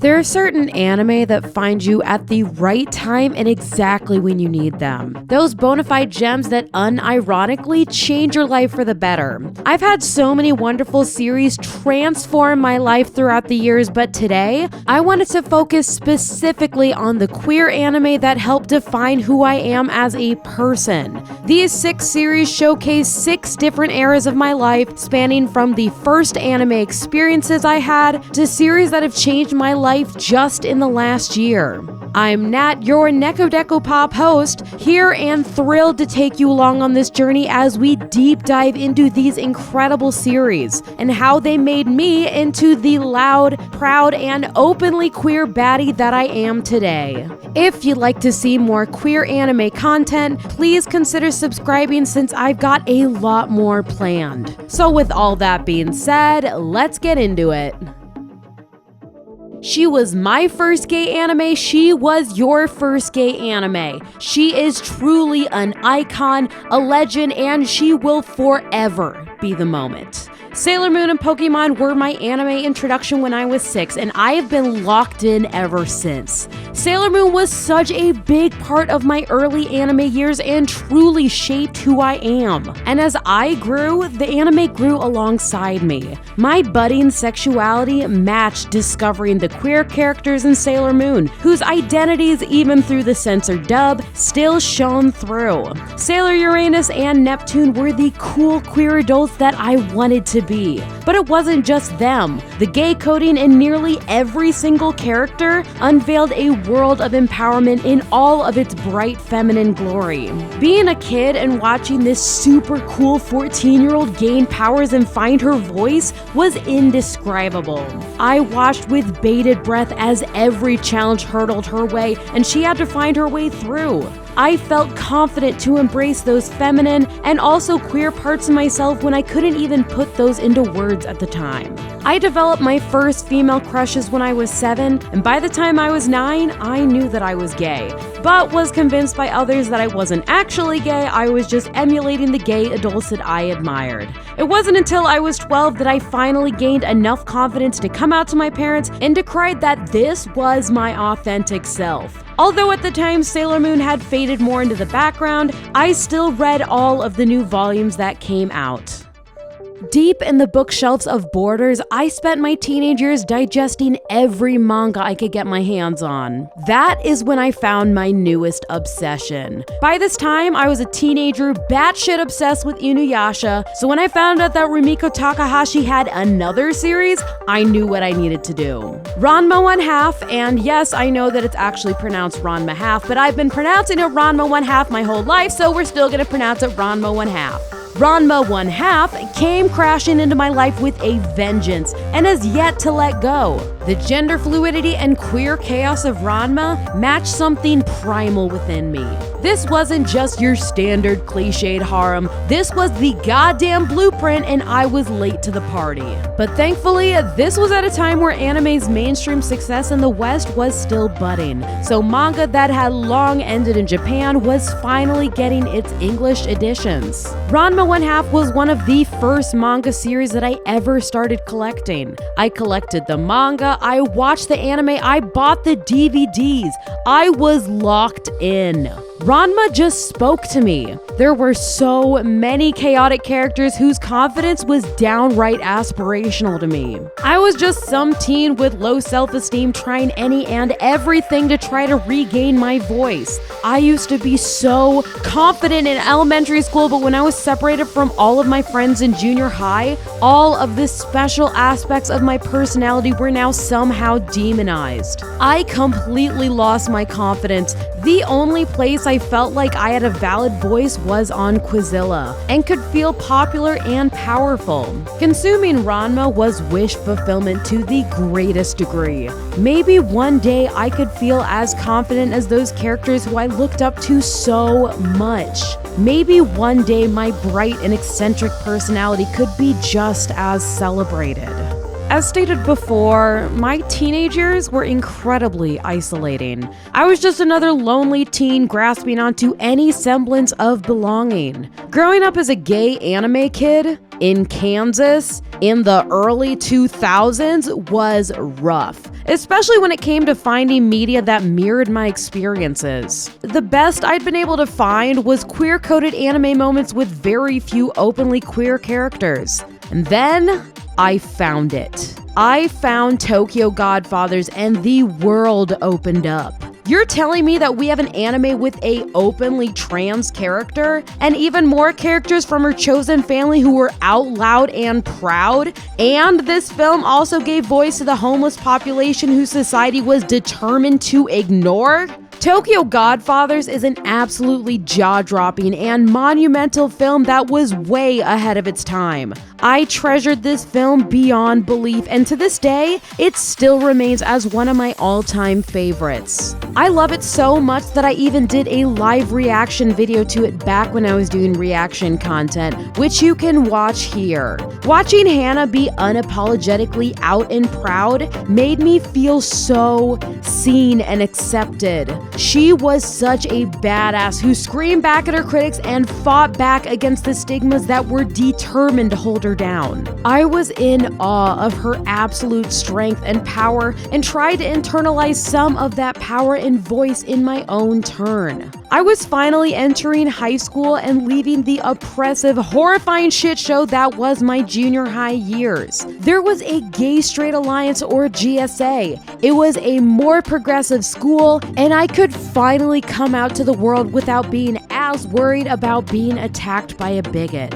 There are certain anime that find you at the right time and exactly when you need them. Those bona fide gems that unironically change your life for the better. I've had so many wonderful series transform my life throughout the years, but today, I wanted to focus specifically on the queer anime that helped define who I am as a person. These 6 series showcase 6 different eras of my life, spanning from the first anime experiences I had to series that have changed my life just in the last year. I'm Nat, your Neko Deco Pop host, here and thrilled to take you along on this journey as we deep dive into these incredible series and how they made me into the loud, proud, and openly queer baddie that I am today. If you'd like to see more queer anime content, please consider subscribing since I've got a lot more planned. So with all that being said, let's get into it. She was my first gay anime, she was your first gay anime. She is truly an icon, a legend, and she will forever be the moment. Sailor Moon and Pokemon were my anime introduction when I was 6, and I have been locked in ever since. Sailor Moon was such a big part of my early anime years and truly shaped who I am. And as I grew, the anime grew alongside me. My budding sexuality matched discovering the queer characters in Sailor Moon, whose identities, even through the censored dub, still shone through. Sailor Uranus and Neptune were the cool queer adults that I wanted to be. But it wasn't just them. The gay coding in nearly every single character unveiled a world of empowerment in all of its bright feminine glory. Being a kid and watching this super cool 14-year-old gain powers and find her voice was indescribable. I watched with bated breath as every challenge hurtled her way and she had to find her way through. I felt confident to embrace those feminine and also queer parts of myself when I couldn't even put those into words at the time. I developed my first female crushes when I was 7, and by the time I was 9, I knew that I was gay, but was convinced by others that I wasn't actually gay, I was just emulating the gay adults that I admired. It wasn't until I was 12 that I finally gained enough confidence to come out to my parents and decry that this was my authentic self. Although at the time Sailor Moon had faded more into the background, I still read all of the new volumes that came out. Deep in the bookshelves of Borders, I spent my teenage years digesting every manga I could get my hands on. That is when I found my newest obsession. By this time, I was a teenager, batshit obsessed with Inuyasha, so when I found out that Rumiko Takahashi had another series, I knew what I needed to do. Ranma 1/2, and yes, I know that it's actually pronounced Ranma half, but I've been pronouncing it Ranma 1/2 my whole life, so we're still gonna pronounce it Ranma 1/2. Ranma 1/2 came crashing into my life with a vengeance and has yet to let go. The gender fluidity and queer chaos of Ranma matched something primal within me. This wasn't just your standard cliched harem, this was the goddamn blueprint and I was late to the party. But thankfully, this was at a time where anime's mainstream success in the West was still budding, so manga that had long ended in Japan was finally getting its English editions. Ranma 1/2 was one of the first manga series that I ever started collecting. I collected the manga, I watched the anime, I bought the DVDs. I was locked in. Ranma just spoke to me. There were so many chaotic characters whose confidence was downright aspirational to me. I was just some teen with low self-esteem trying any and everything to try to regain my voice. I used to be so confident in elementary school, but when I was separated from all of my friends in junior high, all of the special aspects of my personality were now somehow demonized. I completely lost my confidence. The only place I felt like I had a valid voice was on Quizilla and could feel popular and powerful. Consuming Ranma was wish fulfillment to the greatest degree. Maybe one day I could feel as confident as those characters who I looked up to so much. Maybe one day my bright and eccentric personality could be just as celebrated. As stated before, my teenage years were incredibly isolating. I was just another lonely teen grasping onto any semblance of belonging. Growing up as a gay anime kid in Kansas in the early 2000s was rough, especially when it came to finding media that mirrored my experiences. The best I'd been able to find was queer-coded anime moments with very few openly queer characters. And then I found it. I found Tokyo Godfathers and the world opened up. You're telling me that we have an anime with a openly trans character and even more characters from her chosen family who were out loud and proud? And this film also gave voice to the homeless population whose society was determined to ignore? Tokyo Godfathers is an absolutely jaw-dropping and monumental film that was way ahead of its time. I treasured this film beyond belief, and to this day, it still remains as one of my all-time favorites. I love it so much that I even did a live reaction video to it back when I was doing reaction content, which you can watch here. Watching Hannah be unapologetically out and proud made me feel so seen and accepted. She was such a badass who screamed back at her critics and fought back against the stigmas that were determined to hold her down. I was in awe of her absolute strength and power and tried to internalize some of that power and voice in my own turn. I was finally entering high school and leaving the oppressive, horrifying shit show that was my junior high years. There was a Gay Straight Alliance, or GSA. It was a more progressive school, and I could finally come out to the world without being as worried about being attacked by a bigot.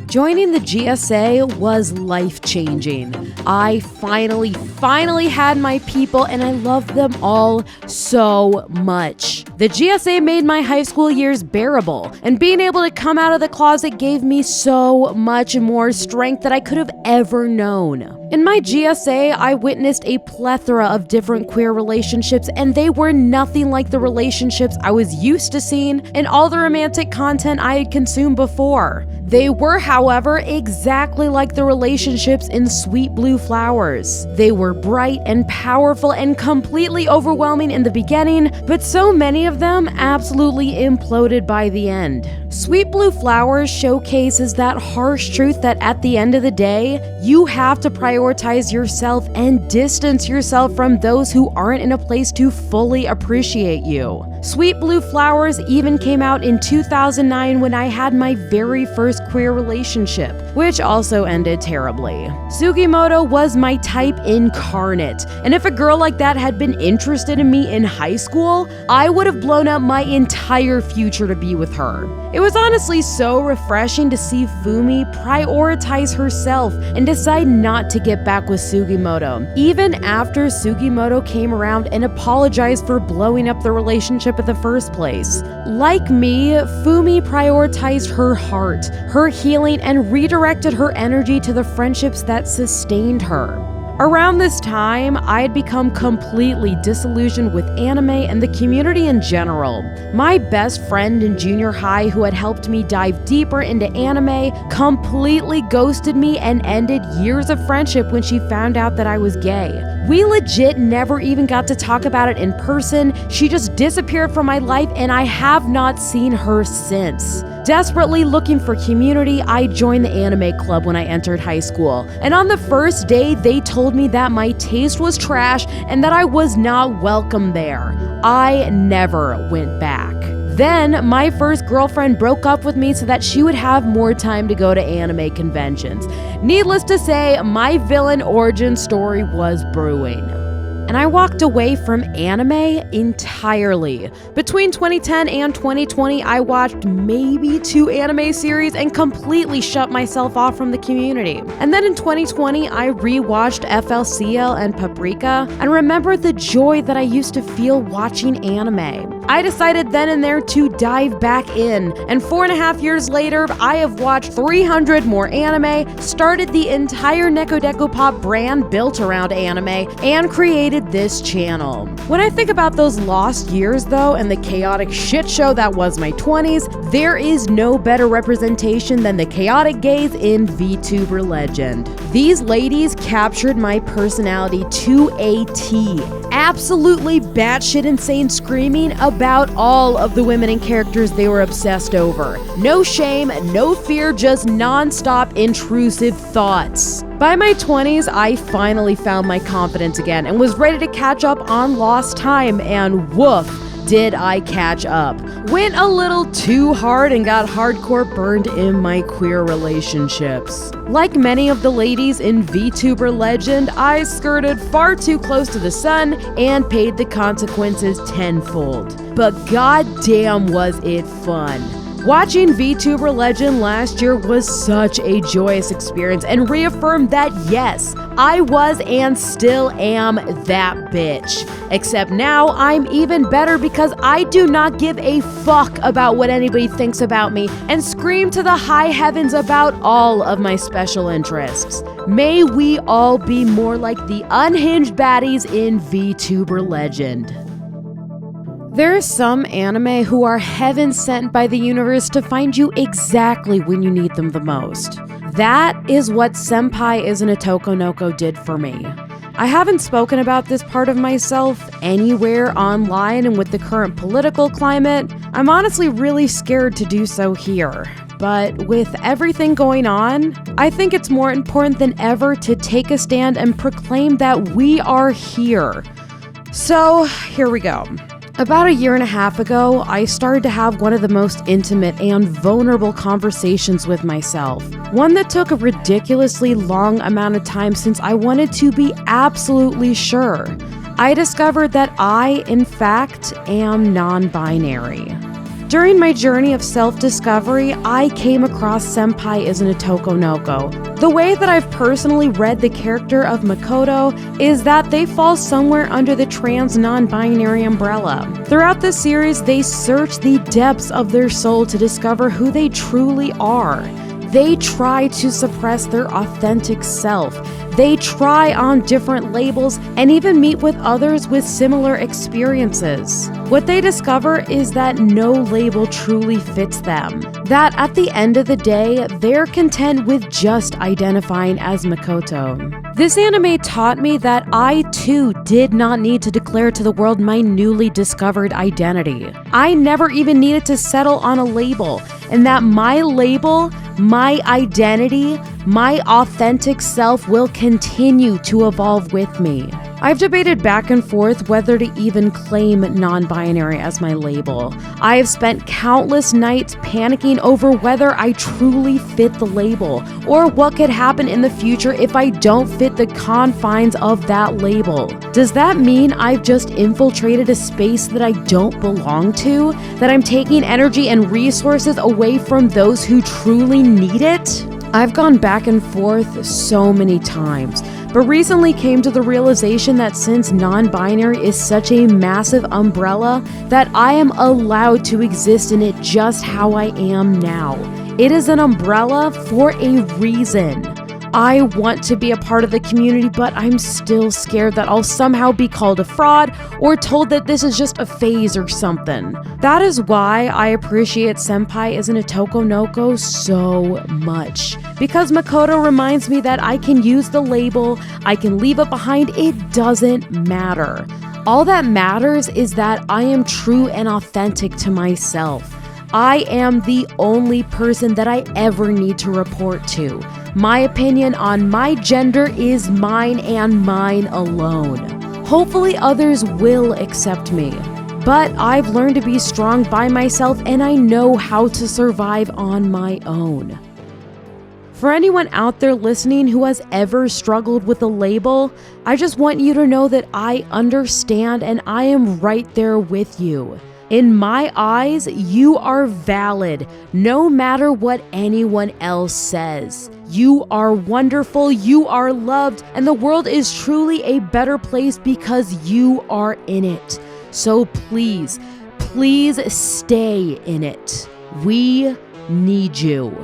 Joining the GSA was life-changing. I finally had my people, and I loved them all so much. The GSA made my high school years bearable, and being able to come out of the closet gave me so much more strength than I could have ever known. In my GSA, I witnessed a plethora of different queer relationships, and they were nothing like the relationships I was used to seeing in all the romantic content I had consumed before. They were, however, exactly like the relationships in Sweet Blue Flowers. They were bright and powerful and completely overwhelming in the beginning, but so many of them absolutely imploded by the end. Sweet Blue Flowers showcases that harsh truth that at the end of the day, you have to prioritize yourself and distance yourself from those who aren't in a place to fully appreciate you. Sweet Blue Flowers even came out in 2009 when I had my very first queer relationship, which also ended terribly. Sugimoto was my type incarnate, and if a girl like that had been interested in me in high school, I would have blown up my entire future to be with her. It was honestly so refreshing to see Fumi prioritize herself and decide not to get back with Sugimoto, even after Sugimoto came around and apologized for blowing up the relationship in the first place. Like me, Fumi prioritized her heart, her healing, and redirected her energy to the friendships that sustained her. Around this time, I had become completely disillusioned with anime and the community in general. My best friend in junior high, who had helped me dive deeper into anime, completely ghosted me and ended years of friendship when she found out that I was gay. We legit never even got to talk about it in person. She just disappeared from my life, and I have not seen her since. Desperately looking for community, I joined the anime club when I entered high school. And on the first day, they told me that my taste was trash and that I was not welcome there. I never went back. Then, my first girlfriend broke up with me so that she would have more time to go to anime conventions. Needless to say, my villain origin story was brewing. And I walked away from anime entirely. Between 2010 and 2020, I watched maybe 2 anime series and completely shut myself off from the community. And then in 2020, I rewatched FLCL and Paprika and remembered the joy that I used to feel watching anime. I decided then and there to dive back in, and 4.5 years later, I have watched 300 more anime, started the entire Neko Pop brand built around anime, and created this channel. When I think about those lost years though, and the chaotic shit show that was my 20s, there is no better representation than the chaotic gays in VTuber Legend. These ladies captured my personality to a T. absolutely batshit insane screaming about all of the women and characters they were obsessed over. No shame, no fear, just non-stop intrusive thoughts. By my 20s, I finally found my confidence again and was ready to catch up on lost time, and woof, did I catch up. Went a little too hard and got hardcore burned in my queer relationships. Like many of the ladies in VTuber Legend, I skirted far too close to the sun and paid the consequences tenfold. But goddamn was it fun. Watching VTuber Legend last year was such a joyous experience and reaffirmed that yes, I was and still am that bitch. Except now I'm even better because I do not give a fuck about what anybody thinks about me and scream to the high heavens about all of my special interests. May we all be more like the unhinged baddies in VTuber Legend. There are some anime who are heaven sent by the universe to find you exactly when you need them the most. That is what Senpai is an Otokonoko did for me. I haven't spoken about this part of myself anywhere online, and with the current political climate, I'm honestly really scared to do so here. But with everything going on, I think it's more important than ever to take a stand and proclaim that we are here. So, here we go. About a year and a half ago, I started to have one of the most intimate and vulnerable conversations with myself. One that took a ridiculously long amount of time since I wanted to be absolutely sure. I discovered that I, in fact, am non-binary. During my journey of self-discovery, I came across Senpai as an Otokonoko. The way that I've personally read the character of Makoto is that they fall somewhere under the trans non-binary umbrella. Throughout the series, they search the depths of their soul to discover who they truly are. They try to suppress their authentic self. They try on different labels and even meet with others with similar experiences. What they discover is that no label truly fits them. That at the end of the day, they're content with just identifying as Makoto. This anime taught me that I too did not need to declare to the world my newly discovered identity. I never even needed to settle on a label, and that my label, my identity, my authentic self will continue to evolve with me. I've debated back and forth whether to even claim non-binary as my label. I have spent countless nights panicking over whether I truly fit the label, or what could happen in the future if I don't fit the confines of that label. Does that mean I've just infiltrated a space that I don't belong to? That I'm taking energy and resources away from those who truly need it? I've gone back and forth so many times, but recently came to the realization that since non-binary is such a massive umbrella, that I am allowed to exist in it just how I am now. It is an umbrella for a reason. I want to be a part of the community, but I'm still scared that I'll somehow be called a fraud or told that this is just a phase or something. That is why I appreciate Senpai as an Otokonoko so much. Because Makoto reminds me that I can use the label, I can leave it behind, it doesn't matter. All that matters is that I am true and authentic to myself. I am the only person that I ever need to report to. My opinion on my gender is mine and mine alone. Hopefully others will accept me. But I've learned to be strong by myself, and I know how to survive on my own. For anyone out there listening who has ever struggled with a label, I just want you to know that I understand and I am right there with you. In my eyes, you are valid, no matter what anyone else says. You are wonderful, you are loved, and the world is truly a better place because you are in it. So please, please stay in it. We need you.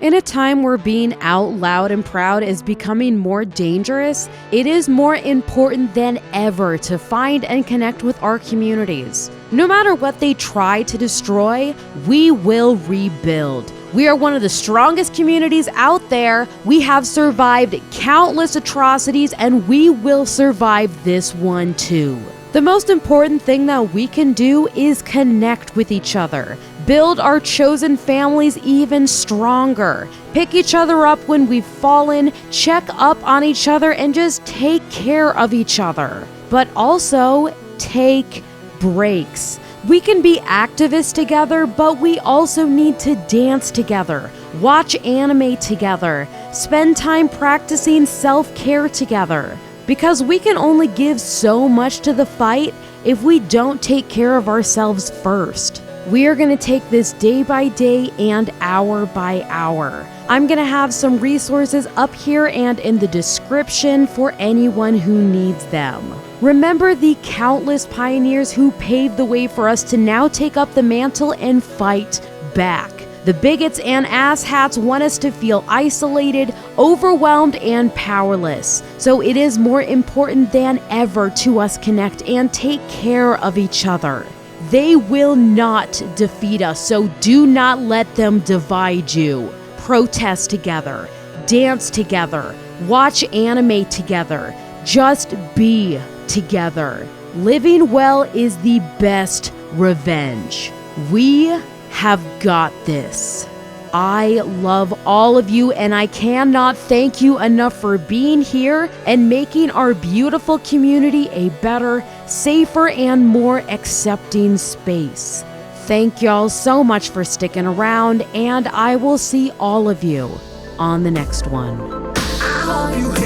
In a time where being out loud and proud is becoming more dangerous, it is more important than ever to find and connect with our communities. No matter what they try to destroy, we will rebuild. We are one of the strongest communities out there. We have survived countless atrocities, and we will survive this one too. The most important thing that we can do is connect with each other, build our chosen families even stronger, pick each other up when we've fallen, check up on each other, and just take care of each other. But also, take breaks. We can be activists together, but we also need to dance together, watch anime together, spend time practicing self-care together. Because we can only give so much to the fight if we don't take care of ourselves first. We are going to take this day by day and hour by hour. I'm going to have some resources up here and in the description for anyone who needs them. Remember the countless pioneers who paved the way for us to now take up the mantle and fight back. The bigots and asshats want us to feel isolated, overwhelmed, and powerless. So it is more important than ever to us connect and take care of each other. They will not defeat us, so do not let them divide you. Protest together, dance together, watch anime together, just be together. Living well is the best revenge. We have got this. I love all of you, and I cannot thank you enough for being here and making our beautiful community a better, safer, and more accepting space. Thank y'all so much for sticking around, and I will see all of you on the next one. I hope you